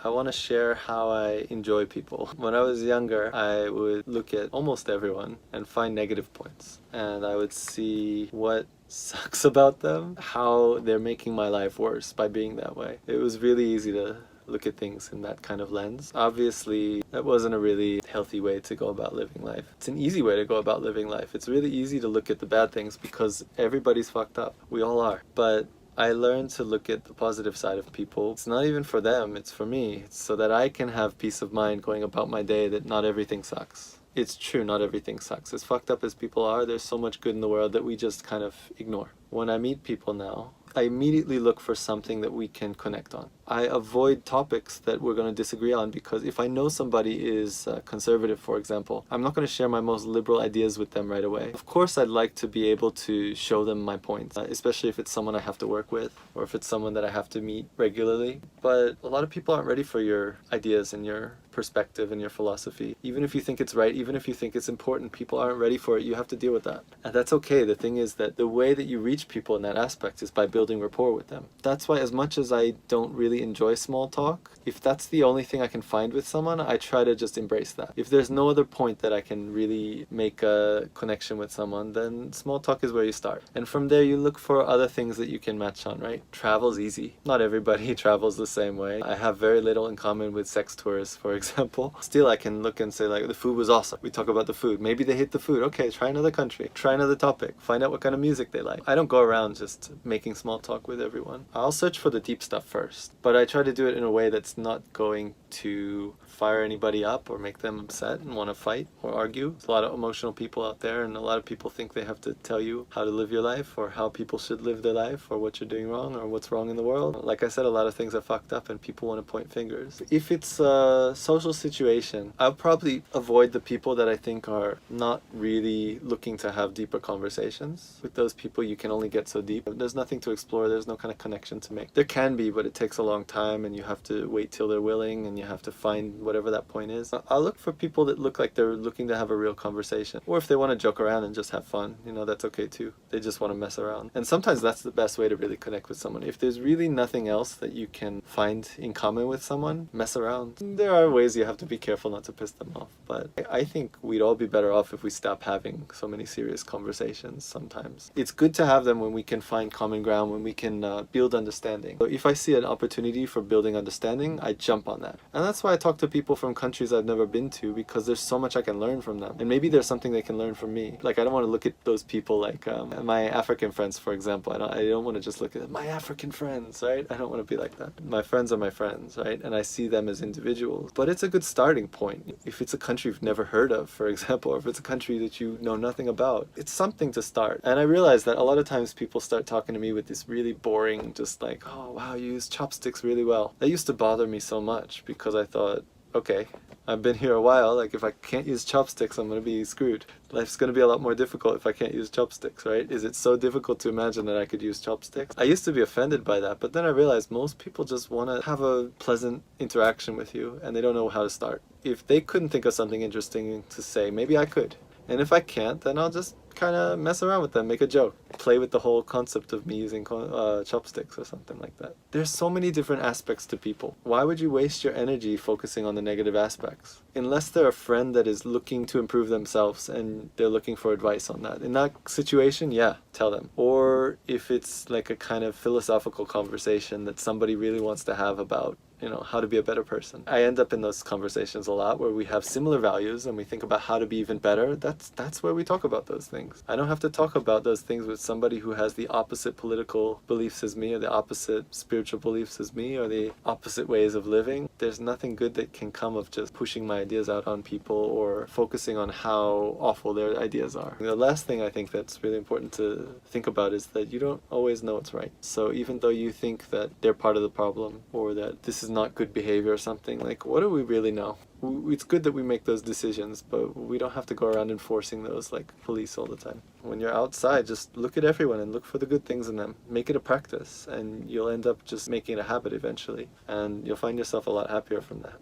I want to share how I enjoy people. When I was younger, I would look at almost everyone and find negative points. And I would see what sucks about them, how they're making my life worse by being that way. It was really easy to look at things in that kind of lens. Obviously, that wasn't a really healthy way to go about living life. It's an easy way to go about living life. It's really easy to look at the bad things because everybody's fucked up. We all are. But I learned to look at the positive side of people. It's not even for them, it's for me. It's so that I can have peace of mind going about my day that not everything sucks. It's true, not everything sucks. As fucked up as people are, there's so much good in the world that we just kind of ignore. When I meet people now, I immediately look for something that we can connect on. I avoid topics that we're going to disagree on because if I know somebody is conservative, for example, I'm not going to share my most liberal ideas with them right away. Of course, I'd like to be able to show them my points, especially if it's someone I have to work with or if it's someone that I have to meet regularly. But a lot of people aren't ready for your ideas and your perspective and your philosophy. Even if you think it's right, even if you think it's important, people aren't ready for it. You have to deal with that. And that's okay. The thing is that the way that you reach people in that aspect is by building rapport with them. That's why as much as I don't really enjoy small talk, if that's the only thing I can find with someone, I try to just embrace that. If there's no other point that I can really make a connection with someone, then small talk is where you start. And from there you look for other things that you can match on, right? Travel's easy. Not everybody travels the same way. I have very little in common with sex tourists, for example. Still, I can look and say like, the food was awesome. We talk about the food. Maybe they hate the food. Okay, try another country. Try another topic. Find out what kind of music they like. I don't go around just making small talk with everyone. I'll search for the deep stuff first, but I try to do it in a way that's not going to fire anybody up or make them upset and want to fight or argue. There's a lot of emotional people out there, and a lot of people think they have to tell you how to live your life or how people should live their life or what you're doing wrong or what's wrong in the world. Like I said, a lot of things are fucked up and people want to point fingers. If it's a social situation, I'll probably avoid the people that I think are not really looking to have deeper conversations. With those people, you can only get so deep. There's nothing to explore. There's no kind of connection to make. There can be, but it takes a long time and you have to wait till they're willing and you have to find whatever that point is. I'll look for people that look like they're looking to have a real conversation. Or if they want to joke around and just have fun, you know, that's okay too. They just want to mess around. And sometimes that's the best way to really connect with someone. If there's really nothing else that you can find in common with someone, mess around. There are ways you have to be careful not to piss them off, but I think we'd all be better off if we stop having so many serious conversations sometimes. It's good to have them when we can find common ground, when we can build understanding. So if I see an opportunity for building understanding, I jump on that. And that's why I talk to people from countries I've never been to, because there's so much I can learn from them. And maybe there's something they can learn from me. Like, I don't want to look at those people like my African friends, for example. I don't want to just look at my African friends, right? I don't want to be like that. My friends are my friends, right? And I see them as individuals. But it's a good starting point. If it's a country you've never heard of, for example, or if it's a country that you know nothing about, it's something to start. And I realize that a lot of times people start talking to me with this really boring, just like, oh wow, you use chopsticks really well. That used to bother me so much because I thought, okay, I've been here a while, like if I can't use chopsticks, I'm gonna be screwed. Life's gonna be a lot more difficult if I can't use chopsticks, right? Is it so difficult to imagine that I could use chopsticks? I used to be offended by that, but then I realized most people just wanna have a pleasant interaction with you and they don't know how to start. If they couldn't think of something interesting to say, maybe I could. And if I can't, then I'll just kind of mess around with them, make a joke, play with the whole concept of me using chopsticks or something like that. There's so many different aspects to people. Why would you waste your energy focusing on the negative aspects? Unless they're a friend that is looking to improve themselves and they're looking for advice on that. In that situation, yeah, tell them. Or if it's like a kind of philosophical conversation that somebody really wants to have about, you know, how to be a better person. I end up in those conversations a lot where we have similar values and we think about how to be even better. That's where we talk about those things. I don't have to talk about those things with somebody who has the opposite political beliefs as me or the opposite spiritual beliefs as me or the opposite ways of living. There's nothing good that can come of just pushing my ideas out on people or focusing on how awful their ideas are. The last thing I think that's really important to think about is that you don't always know what's right. So even though you think that they're part of the problem or that this is not good behavior or something, like, what do we really know? It's good that we make those decisions, but we don't have to go around enforcing those like police all the time. When you're outside, just look at everyone and look for the good things in them. Make it a practice and you'll end up just making it a habit eventually, and you'll find yourself a lot happier from that.